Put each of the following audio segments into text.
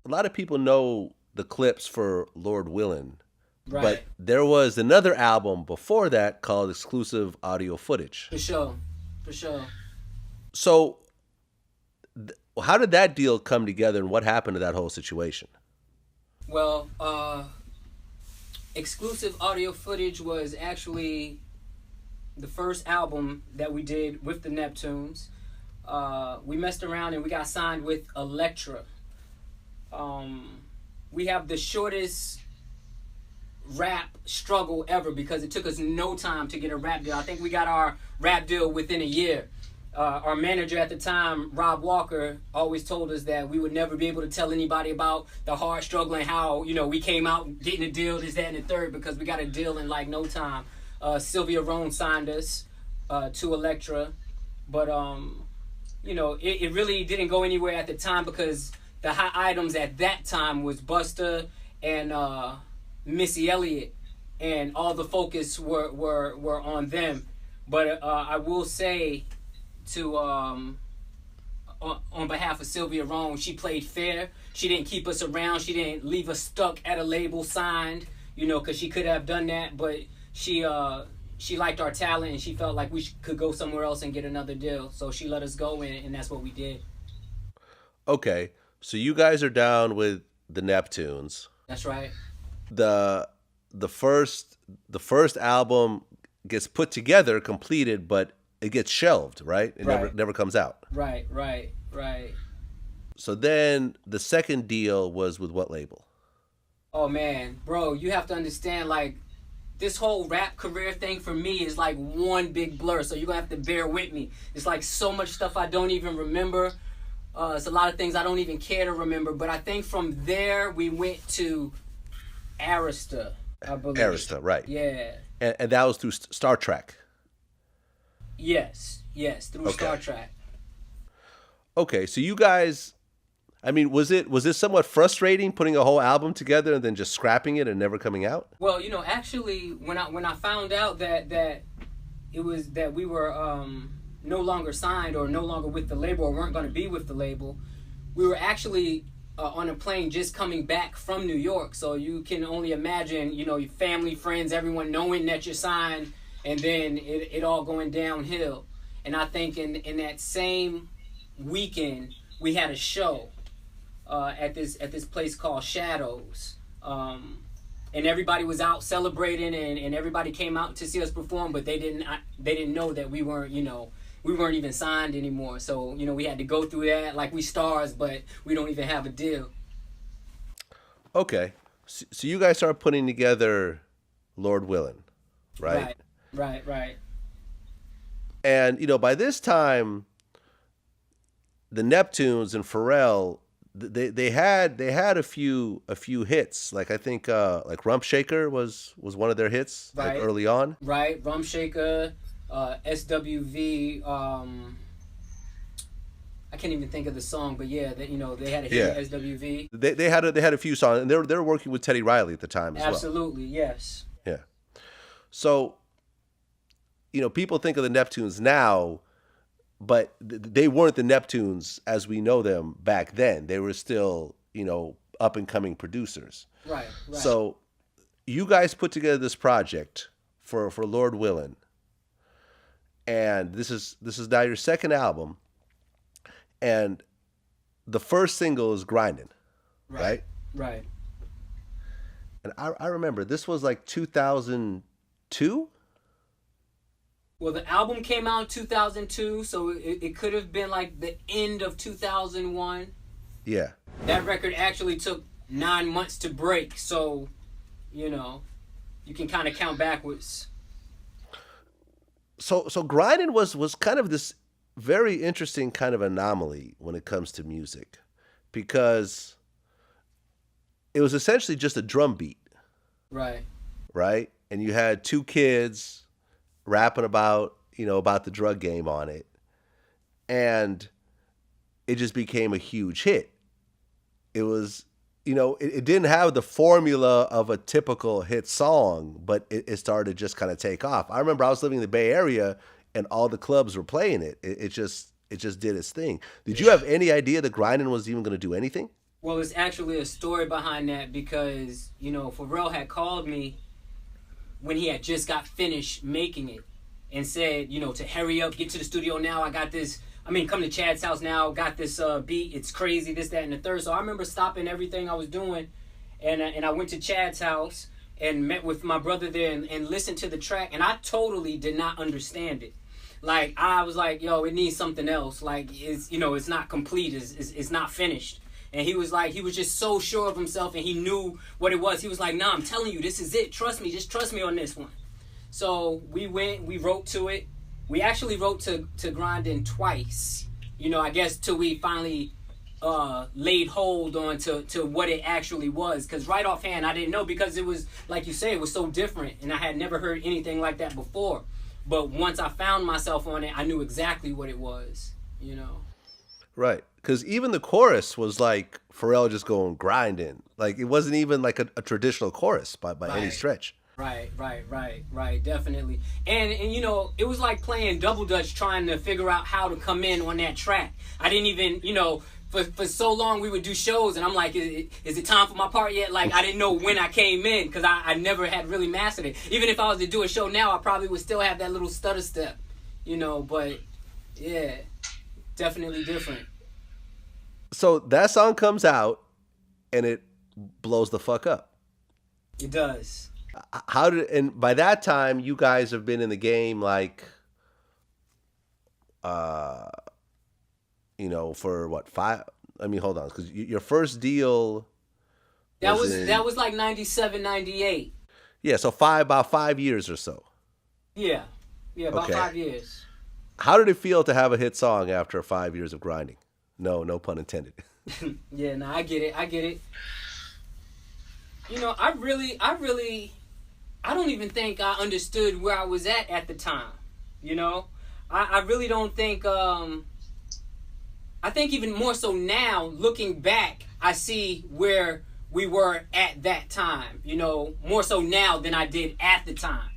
a lot of people know the Clipse for Lord Willin', but Right. there was another album before that called Exclusive Audio Footage. For sure. For sure. So, how did that deal come together, and what happened to that whole situation? Well, exclusive audio footage was actually the first album that we did with the Neptunes. We messed around and we got signed with Elektra. We have the shortest rap struggle ever because it took us no time to get a rap deal. I think we got our rap deal within a year. Our manager at the time, Rob Walker, always told us that we would never be able to tell anybody about the hard struggle and how, we came out getting a deal, this, that, and the third, because we got a deal in like no time. Sylvia Rhone signed us to Elektra, but it really didn't go anywhere at the time because the hot items at that time was Busta and Missy Elliott, and all the focus were on them. But I will say to on behalf of Sylvia Rhone, she played fair. She didn't keep us around. She didn't leave us stuck at a label signed, because she could have done that. But she liked our talent and she felt like we could go somewhere else and get another deal. So she let us go, and that's what we did. Okay, so you guys are down with the Neptunes. That's right. the the first album gets put together, completed, but it gets shelved, right? It Right. never comes out. Right. So then the second deal was with what label? Oh man, bro, you have to understand, like, this whole rap career thing for me is like one big blur. So you're gonna have to bear with me. It's like so much stuff I don't even remember. It's a lot of things I don't even care to remember. But I think from there we went to Arista, I believe. Arista, right? Yeah. And that was through Star Trek. Yes. Through Okay. Star Trek. Okay, so you guys, I mean, was it somewhat frustrating putting a whole album together and then just scrapping it and never coming out? Well, actually, when I found out that it was that we were no longer signed or no longer with the label or weren't going to be with the label, we were actually on a plane just coming back from New York. So you can only imagine, your family, friends, everyone knowing that you're signed, and then it all going downhill. And I think in that same weekend we had a show at this place called Shadows, and everybody was out celebrating, and everybody came out to see us perform, but they didn't know that we weren't even signed anymore. So we had to go through that like we stars, but we don't even have a deal. Okay, so you guys started putting together Lord Willin', right? Right. And by this time, the Neptunes and Pharrell, they had a few hits. Like I think like Rump Shaker was one of their hits, like Right. early on. Right, Rum Shaker, SWV. I can't even think of the song, but yeah, they had a hit Yeah. with SWV. They had a few songs, and they were working with Teddy Riley at the time as well. Absolutely, yes. Yeah. So, people think of the Neptunes now, but they weren't the Neptunes as we know them back then. They were still, up and coming producers. Right. So, you guys put together this project for Lord Willin', and this is now your second album, and the first single is Grindin', right? Right. And I remember this was like 2002. Well, the album came out in 2002, so it could have been like the end of 2001. Yeah. That record actually took 9 months to break, so, you can kind of count backwards. So Grindin' was kind of this very interesting kind of anomaly when it comes to music, because it was essentially just a drum beat, Right. right? And you had two kids rapping about the drug game on it, and it just became a huge hit. It was, it didn't have the formula of a typical hit song, but it started to just kind of take off. I remember I was living in the Bay Area and all the clubs were playing it. It just did its thing. Did you have any idea that Grindin' was even going to do anything? Well, it's actually a story behind that because, Pharrell had called me when he had just got finished making it and said, to hurry up, get to the studio now. I got this. I mean, come to Chad's house now. Got this beat. It's crazy, this, that, and the third. So I remember stopping everything I was doing, and I went to Chad's house and met with my brother there and listened to the track. And I totally did not understand it. Like, I was like, yo, it needs something else. Like, it's not complete. It's not finished. And he was just so sure of himself, and he knew what it was. He was like, nah, I'm telling you, this is it. Trust me. Just trust me on this one. So we wrote to it. We actually wrote to Grindin twice. I guess till we finally laid hold on to what it actually was. Because right offhand, I didn't know, because it was, like you say, it was so different. And I had never heard anything like that before. But once I found myself on it, I knew exactly what it was, Right. Because even the chorus was like Pharrell just going grinding. Like, it wasn't even like a traditional chorus by any stretch. Right, definitely. And it was like playing double dutch trying to figure out how to come in on that track. I didn't even, for so long we would do shows and I'm like, is it time for my part yet? Like, I didn't know when I came in because I never had really mastered it. Even if I was to do a show now, I probably would still have that little stutter step, but yeah, definitely different. So that song comes out and it blows the fuck up. It does. And by that time you guys have been in the game like for what, 5, I mean, hold on, because your first deal that was like 97, 98. Yeah, so about 5 years or so. Yeah, about 5 years. How did it feel to have a hit song after 5 years of grinding? No pun intended. Yeah, no, I get it. I don't even think I understood where I was at the time. I really don't think, I think even more so now, looking back, I see where we were at that time, more so now than I did at the time.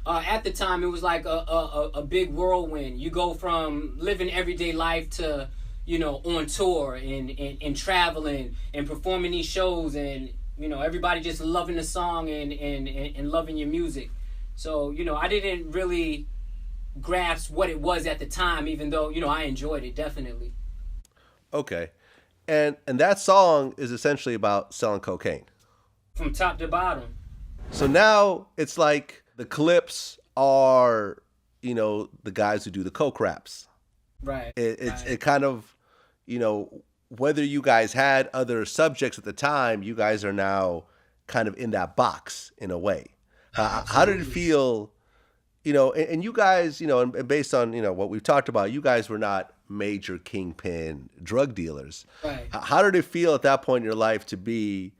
At the time, it was like a big whirlwind. You go from living everyday life to, on tour and traveling and performing these shows and, everybody just loving the song and loving your music. So, I didn't really grasp what it was at the time, even though, I enjoyed it, definitely. Okay. And that song is essentially about selling cocaine. From top to bottom. So now it's like the Clipse are, the guys who do the coke raps. Right. It kind of, whether you guys had other subjects at the time, you guys are now kind of in that box in a way. How did it feel, and you guys, and based on, what we've talked about, you guys were not major kingpin drug dealers. Right. How did it feel at that point in your life to be,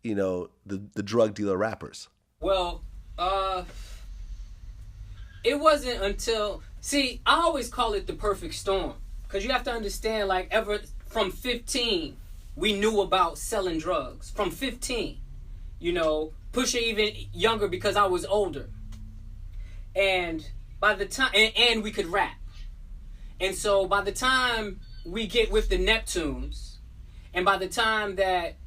the drug dealer rappers? Well, it wasn't until, I always call it the perfect storm. Because you have to understand, like, ever from 15, we knew about selling drugs. From 15, Pusha even younger because I was older. And by the time, and we could rap. And so by the time we get with the Neptunes, and by the time that,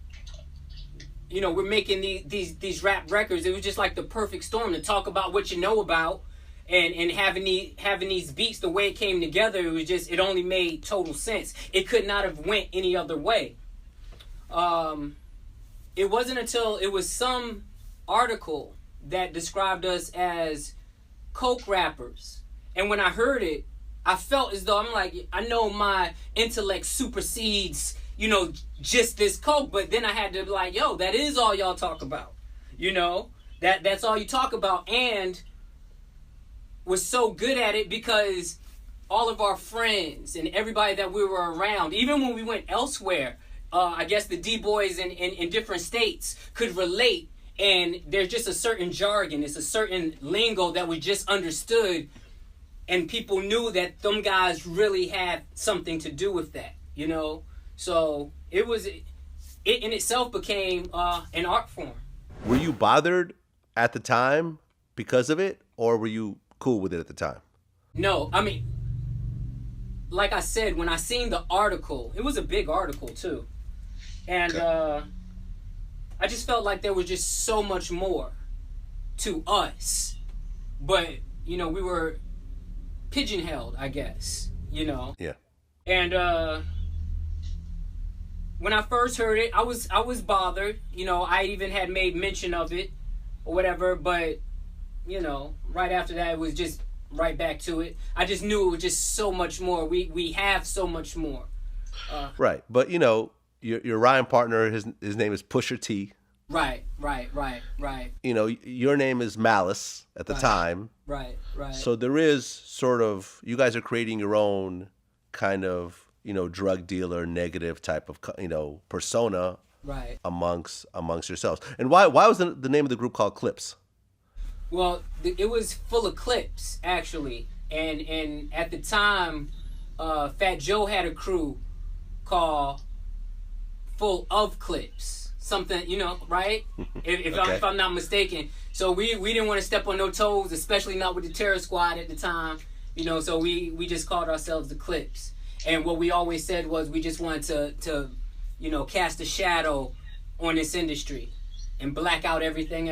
we're making these rap records, it was just like the perfect storm to talk about what you know about. And having these beats, the way it came together, it only made total sense. It could not have went any other way. It wasn't until it was some article that described us as coke rappers. And when I heard it, I felt as though I'm like, I know my intellect supersedes, just this coke. But then I had to be like, yo, that is all y'all talk about. That's all you talk about. And was so good at it because all of our friends and everybody that we were around, even when we went elsewhere, I guess the D-boys in different states could relate, and there's just a certain jargon, it's a certain lingo that we just understood, and people knew that them guys really had something to do with that, So it in itself became an art form. Were you bothered at the time because of it, or were you cool with it at the time? No, I mean, like I said, when I seen the article, it was a big article too. And I just felt like there was just so much more to us. But, you know, we were pigeonholed, I guess, you know. Yeah. And when I first heard it, I was bothered. You know, I even had made mention of it or whatever, but, you know, right after that, it was just right back to it. I just knew it was just so much more. We have so much more. Right. But, you know, your rhyme partner, his name is Pusha T. Right. You know, your name is Malice at the time. Right. So there is sort of, you guys are creating your own kind of, you know, drug dealer negative type of, you know, persona amongst yourselves. And why was the name of the group called Clipse? Well, it was full of clips, actually. And at the time, Fat Joe had a crew called Full of Clips. Something, you know, right? If I'm not mistaken. So we didn't want to step on no toes, especially not with the Terror Squad at the time. You know, so we just called ourselves the Clipse. And what we always said was we just wanted to you know, cast a shadow on this industry and black out everything